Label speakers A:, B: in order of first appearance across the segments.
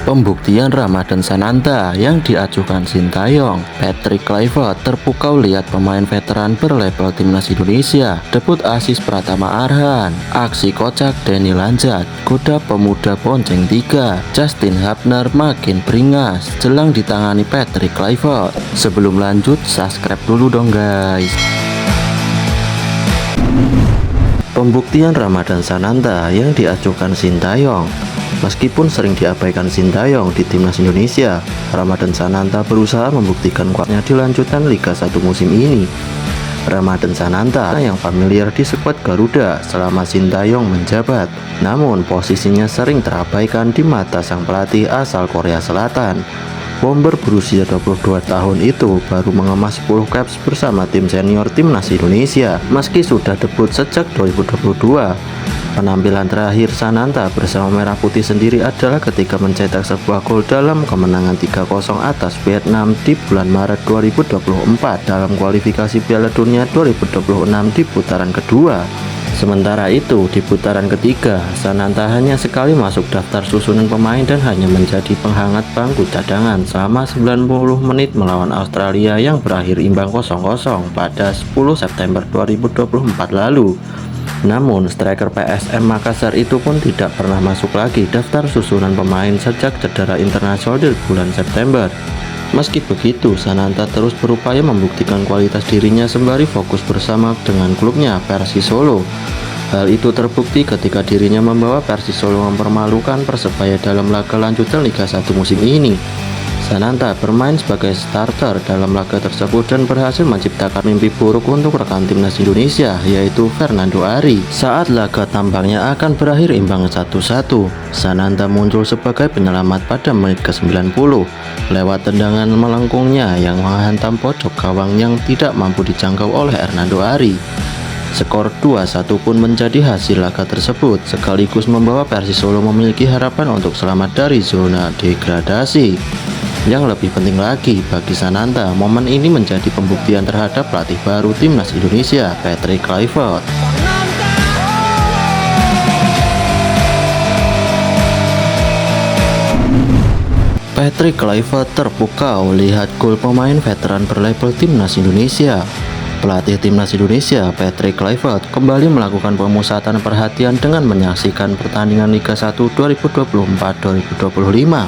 A: Pembuktian Ramadan Sananta yang diajukan Sintayong. Patrick Kluivert terpukau lihat pemain veteran berlabel timnas Indonesia. Debut asis Pratama Arhan. Aksi kocak Denny Lanzat. Goda pemuda Bonceng 3. Justin Hubner makin beringas jelang ditangani Patrick Kluivert. Sebelum lanjut, subscribe dulu dong guys. Pembuktian Ramadan Sananta yang diajukan Sintayong. Meskipun sering diabaikan Sintayong di timnas Indonesia, Ramadan Sananta berusaha membuktikan kuatnya di lanjutan Liga 1 musim ini. Ramadan Sananta yang familiar di skuad Garuda selama Sintayong menjabat, namun posisinya sering terabaikan di mata sang pelatih asal Korea Selatan. Bomber berusia 22 tahun itu baru mengemas 10 caps bersama tim senior timnas Indonesia meski sudah debut sejak 2022. Penampilan terakhir Sananta bersama Merah Putih sendiri adalah ketika mencetak sebuah gol dalam kemenangan 3-0 atas Vietnam di bulan Maret 2024 dalam kualifikasi Piala Dunia 2026 di putaran kedua. Sementara itu, di putaran ketiga, Sananta hanya sekali masuk daftar susunan pemain dan hanya menjadi penghangat bangku cadangan selama 90 menit melawan Australia yang berakhir imbang 0-0 pada 10 September 2024 lalu. Namun, striker PSM Makassar itu pun tidak pernah masuk lagi daftar susunan pemain sejak cedera internasional di bulan September. Meski begitu, Sananta terus berupaya membuktikan kualitas dirinya sembari fokus bersama dengan klubnya Persis Solo. Hal itu terbukti ketika dirinya membawa Persis Solo mempermalukan Persebaya dalam laga lanjutan Liga 1 musim ini. Sananta bermain sebagai starter dalam laga tersebut dan berhasil menciptakan mimpi buruk untuk rekan timnas Indonesia, yaitu Fernando Ari. Saat laga tampaknya akan berakhir imbang 1-1, Sananta muncul sebagai penyelamat pada menit ke-90 lewat tendangan melengkungnya yang menghantam pojok gawang yang tidak mampu dijangkau oleh Hernando Ari. Skor 2-1 pun menjadi hasil laga tersebut, sekaligus membawa Persis Solo memiliki harapan untuk selamat dari zona degradasi. Yang lebih penting lagi bagi Sananta, momen ini menjadi pembuktian terhadap pelatih baru timnas Indonesia, Patrick Kluivert. Patrick Kluivert terpukau lihat gol pemain veteran berlabel timnas Indonesia. Pelatih timnas Indonesia, Patrick Kluivert, kembali melakukan pemusatan perhatian dengan menyaksikan pertandingan Liga 1 2024-2025.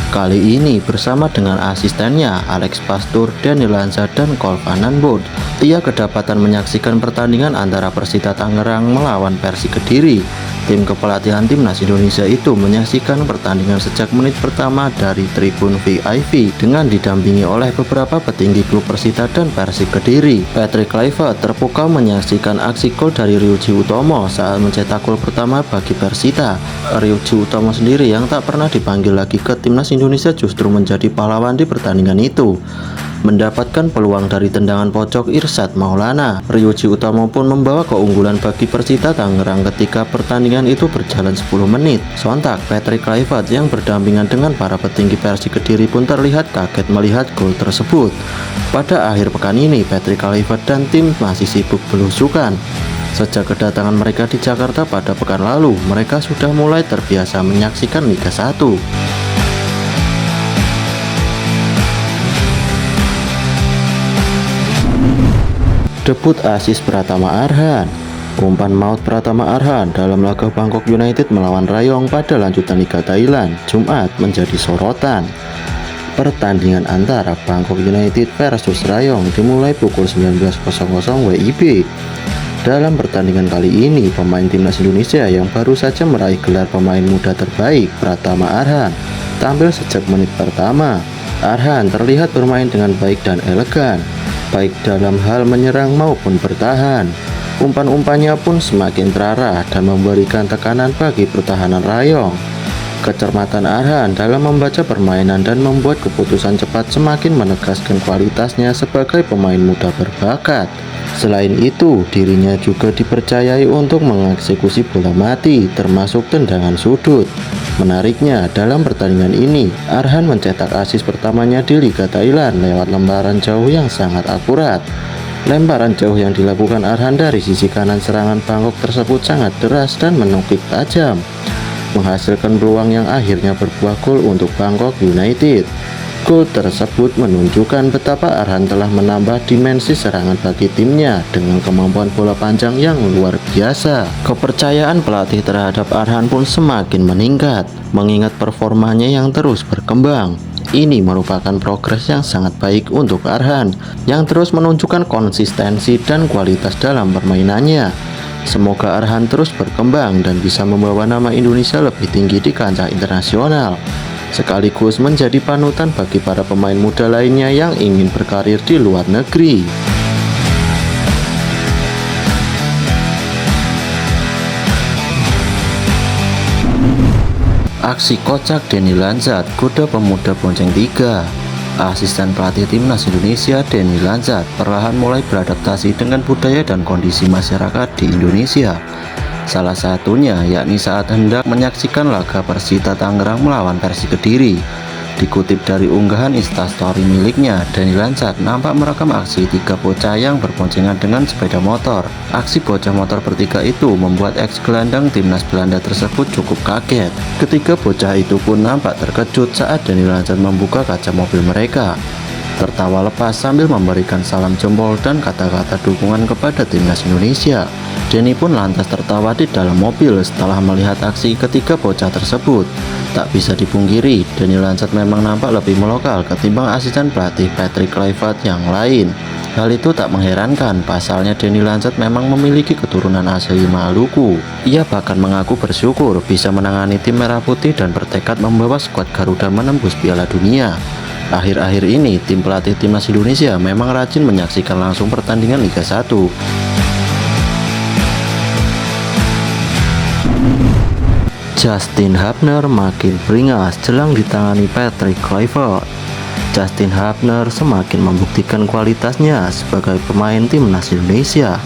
A: Kali ini bersama dengan asistennya Alex Pastur, Denny Lanzat, dan Cole Van Aanholt. Ia kedapatan menyaksikan pertandingan antara Persita Tangerang melawan Persik Kediri. Tim kepelatihan timnas Indonesia itu menyaksikan pertandingan sejak menit pertama dari tribun VIP dengan didampingi oleh beberapa petinggi klub Persita dan Persik Kediri. Patrick Kluivert terpukau menyaksikan aksi gol dari Ryuji Utomo saat mencetak gol pertama bagi Persita. Ryuji Utomo sendiri yang tak pernah dipanggil lagi ke timnas Indonesia justru menjadi pahlawan di pertandingan itu. Mendapatkan peluang dari tendangan pojok Irsyad Maulana, Ryuji Utomo pun membawa keunggulan bagi Persita Tangerang ketika pertandingan itu berjalan 10 menit. Sontak, Patrick Kluivert yang berdampingan dengan para petinggi Persik Kediri pun terlihat kaget melihat gol tersebut. Pada akhir pekan ini, Patrick Kluivert dan tim masih sibuk belusukan. Sejak kedatangan mereka di Jakarta pada pekan lalu, mereka sudah mulai terbiasa menyaksikan Liga 1. Debut asis Pratama Arhan. Umpan maut Pratama Arhan dalam laga Bangkok United melawan Rayong pada lanjutan Liga Thailand Jumat menjadi sorotan. Pertandingan antara Bangkok United versus Rayong dimulai pukul 19.00 WIB. Dalam pertandingan kali ini, pemain timnas Indonesia yang baru saja meraih gelar pemain muda terbaik, Pratama Arhan, tampil sejak menit pertama. Arhan terlihat bermain dengan baik dan elegan, baik dalam hal menyerang maupun bertahan. Umpan-umpannya pun semakin terarah dan memberikan tekanan bagi pertahanan Rayong. Kecermatan Arhan dalam membaca permainan dan membuat keputusan cepat semakin menegaskan kualitasnya sebagai pemain muda berbakat. Selain itu, dirinya juga dipercayai untuk mengeksekusi bola mati, termasuk tendangan sudut. Menariknya, dalam pertandingan ini, Arhan mencetak asis pertamanya di Liga Thailand lewat lemparan jauh yang sangat akurat. Lemparan jauh yang dilakukan Arhan dari sisi kanan serangan Bangkok tersebut sangat deras dan menukik tajam. menghasilkan peluang yang akhirnya berbuah gol untuk Bangkok United. Gol tersebut menunjukkan betapa Arhan telah menambah dimensi serangan bagi timnya dengan kemampuan bola panjang yang luar biasa. Kepercayaan pelatih terhadap Arhan pun semakin meningkat, mengingat performanya yang terus berkembang. Ini merupakan progres yang sangat baik untuk Arhan, yang terus menunjukkan konsistensi dan kualitas dalam permainannya. Semoga Arhan terus berkembang dan bisa membawa nama Indonesia lebih tinggi di kancah internasional, sekaligus menjadi panutan bagi para pemain muda lainnya yang ingin berkarir di luar negeri. Aksi kocak Denny Lanzat goda pemuda Bonceng 3. Asisten pelatih timnas Indonesia Denny Lanzat perlahan mulai beradaptasi dengan budaya dan kondisi masyarakat di Indonesia. Salah satunya yakni saat hendak menyaksikan laga Persita Tangerang melawan Persi Kediri. Dikutip dari unggahan Instastory miliknya, Denny Lanzat nampak merekam aksi 3 bocah yang berboncengan dengan sepeda motor. Aksi bocah motor bertiga itu membuat ex-gelandang timnas Belanda tersebut cukup kaget. Ketiga bocah itu pun nampak terkejut saat Denny Lanzat membuka kaca mobil mereka, tertawa lepas sambil memberikan salam jempol dan kata-kata dukungan kepada timnas Indonesia. Denny pun lantas tertawa di dalam mobil setelah melihat aksi ketiga bocah tersebut. Tak bisa dipungkiri, Denny Lanzat memang nampak lebih melokal ketimbang asisten pelatih Patrick Kluivert yang lain. Hal itu tak mengherankan, pasalnya Denny Lanzat memang memiliki keturunan asli Maluku. Ia bahkan mengaku bersyukur bisa menangani tim Merah Putih dan bertekad membawa skuad Garuda menembus Piala Dunia. Akhir-akhir ini, tim pelatih timnas Indonesia memang rajin menyaksikan langsung pertandingan Liga 1. Justin Hubner makin beringas jelang ditangani Patrick Kluivert. Justin Hubner semakin membuktikan kualitasnya sebagai pemain timnas Indonesia.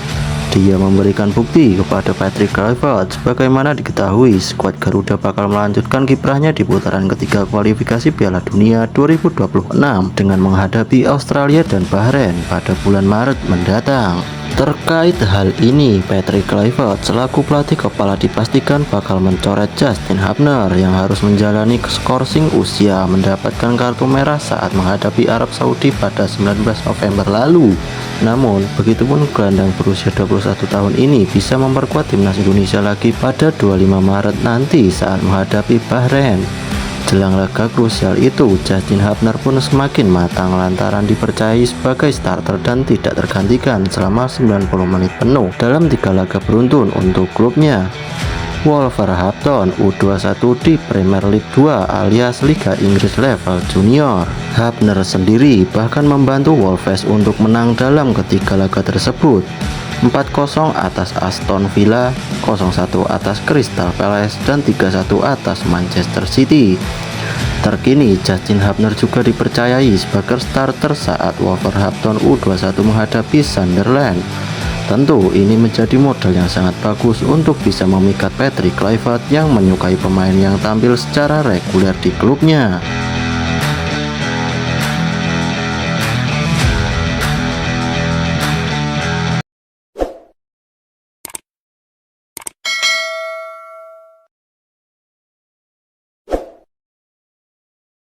A: Dia memberikan bukti kepada Patrick Kluivert. Sebagaimana diketahui, skuad Garuda bakal melanjutkan kiprahnya di putaran ketiga kualifikasi Piala Dunia 2026 dengan menghadapi Australia dan Bahrain pada bulan Maret mendatang. Terkait hal ini, Patrick Kluivert selaku pelatih kepala dipastikan bakal mencoret Justin Hubner yang harus menjalani skorsing usia mendapatkan kartu merah saat menghadapi Arab Saudi pada 19 November lalu. Namun, begitupun gelandang berusia 21 tahun ini bisa memperkuat timnas Indonesia lagi pada 25 Maret nanti saat menghadapi Bahrain. Jelang laga krusial itu, Justin Hubner pun semakin matang lantaran dipercayai sebagai starter dan tidak tergantikan selama 90 menit penuh dalam 3 laga beruntun untuk klubnya. Wolverhampton U21 di Premier League 2 alias Liga Inggris level junior. Hubner sendiri bahkan membantu Wolves untuk menang dalam ketiga laga tersebut, 4-0 atas Aston Villa, 0-1 atas Crystal Palace, dan 3-1 atas Manchester City. Terkini, Justin Hubner juga dipercayai sebagai starter saat Wolverhampton U21 menghadapi Sunderland. Tentu ini menjadi modal yang sangat bagus untuk bisa memikat Patrick Kluivert yang menyukai pemain yang tampil secara reguler di klubnya.